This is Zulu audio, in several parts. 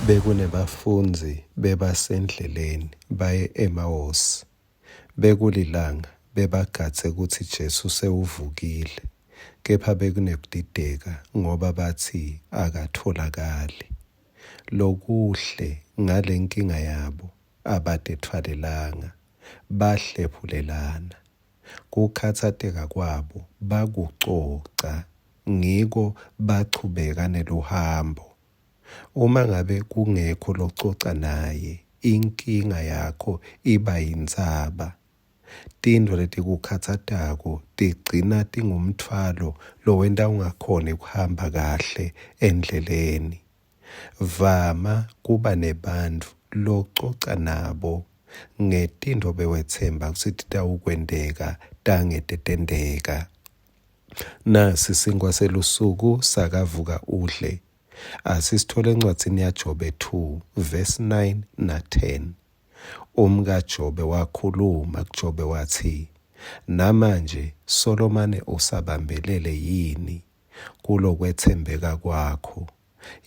Bekunebafunzi bebasendleleni baye eMawosi. Bekulilanga bebagatse ukuthi Jesu sewuvukile, kepha bekunekudideka ngoba bathi akatholakali. Lokuhle ngale nkinga yabo abadethwalelanga, bahlephulelana. Kukhathateka kwabo bakucoca, ngiko bachubeka neluhambo. Uma ngabe kungekho lococa naye, inkinga yakho iba yindzaba. Tintfo letikukhatsatako tigcina tingumthwalo lowenta ungakhoni kuhamba kahle endleleni. Vama kuba nebantfu lococa nabo ngetintfo bewetsemba kutsi titawukwenteka tangetetendeka. Nasi sinkwa selusuku sakavuka udle. Asisithole encwadzini yaJobe 2 verse 9 na 10. UmkaJobe wakhuluma kuJobe wathi, namanje Solomane usabambelele yini kulokwethembeka kwakho?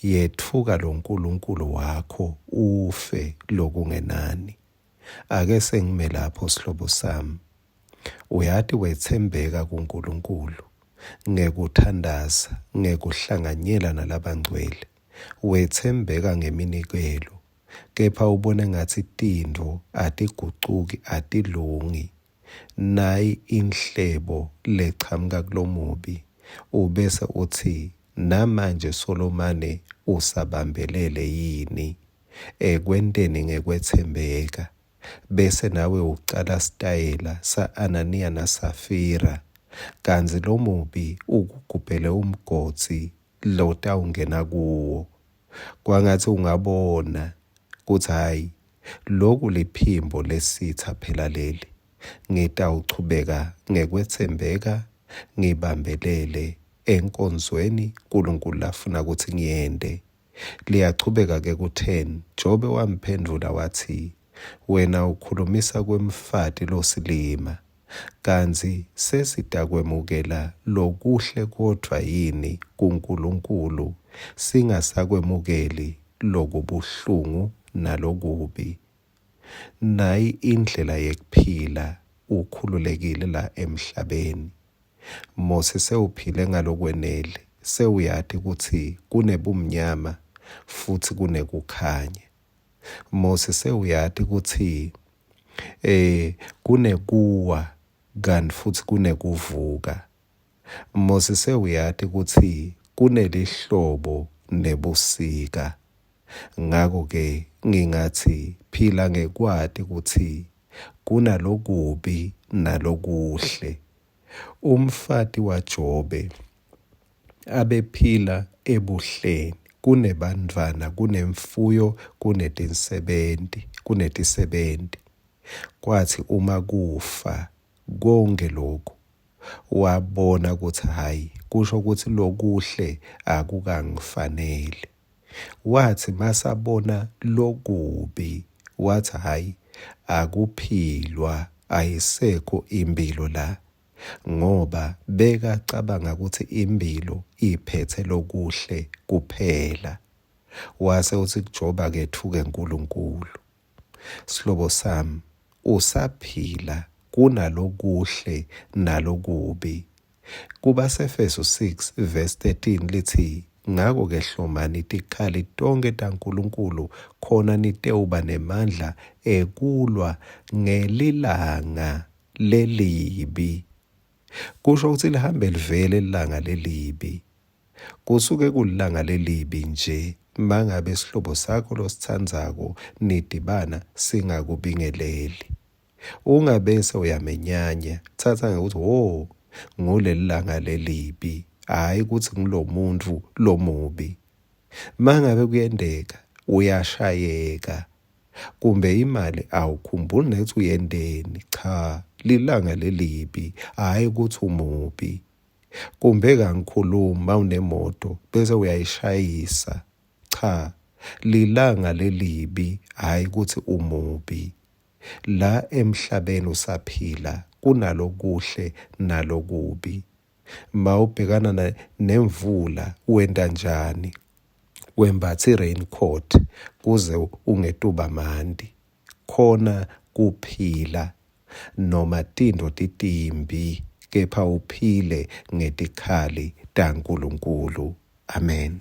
Yetfuka lo Nkulunkulu wakho ufe lokungenani. Ake sengime lapho sihlobo sami. Uyati wethembeka kuNkulunkulu, ngekuthandaza, ngekuhlanganyela nalabangcwele, wethembeka ngeminikelo, kepha ubone ngathi tintfo atigucuki atilungi. Nayi inhlebo lechamuka kulomubi, ubese uthi namanje Solomane usabambelele yini ekwenteni ngekwethembeka, bese nawe ucala sitayela sa-Ananiya naSafira, kantsi lomubi ukugubhele umgodzi lotawungena kuwo. Kwangathi ungabona kuthi hayi, loku liphimbo lesitha phela leli, ngitawuchubeka ngekwethembeka, ngibambelele enkonzweni uNkulunkulu afuna ukuthi ngiyende. Liyachubeka-ke kutheni? Jobe wamphendula wathi, wena ukhulumisa kwemfati losilima, kanzi sesitakwemukela lokuhle kodvwa yini kuNkulunkulu, singasakwemukeli lokubuhlungu nalokubi. Nayi indlela yekuphila ukhululekile la emhlabeni. Mose sewuphile ngalokwenele, sewuyati ukuthi kunebumnyama futhi kunekukhanya. Mose sewuyati ukuthi kunekuwa kanti futhi kunekuvuka. Mose sewuyati ukuthi kunelihlobo nebusika. Ngako-ke ngingathi phila ngekwati ukuthi kunalokubi nalokuhle. Umfati waJobe abephila ebuhleni, kunebantfwana, kunemfuyo, kunetisebenti. Kwathi uma kufa konke lokhu, wabona ukuthi hayi, kusho ukuthi lokuhle akukangifanele. Wathi masabona lokubi, wathi hayi, akuphilwa, ayisekho impilo la, ngoba bekacabanga ukuthi impilo iphethe lokuhle kuphela. Wase uthi kuJobe kethuke uNkulunkulu. Sihlobo sami, usaphila kunalokuhle nalokubi. KubaseFeso 6 verse 13 lithi, ngako-ke hlomani tikhali tonke taNkulunkulu khona nitewuba nemandla ekulwa ngelilanga lelibi. Kusho ukuthi lihambe livele ilanga lelibi. Kusuke kulilanga lelibi nje mangabe isihlobo sakho losithandzako nidibana singakubingeleli. Ungabese uyamenyanya, thatha ngokuthi ngulelilanga lelibi, hayi ukuthi ngilomuntu lomubi. Mangabe kuyendeka uyashayeka, kumbe imali awukhumbuli nethi uyendeni, cha, lilanga lelibi, hayi ukuthi umubi. Kumbe kangikhuluma unemoto bese uyayishayisa, cha, lilanga lelibi, hayi ukuthi umubi. La emhlabeni usaphila kunalokuhle nalokubi. Mawubhekana nemvula wenda njani? wembathe i-raincoat kuze ungetuba mandi. Khona kuphila noma tindo titimbi, kepha uphile ngetikhali taNkulunkulu. Amen.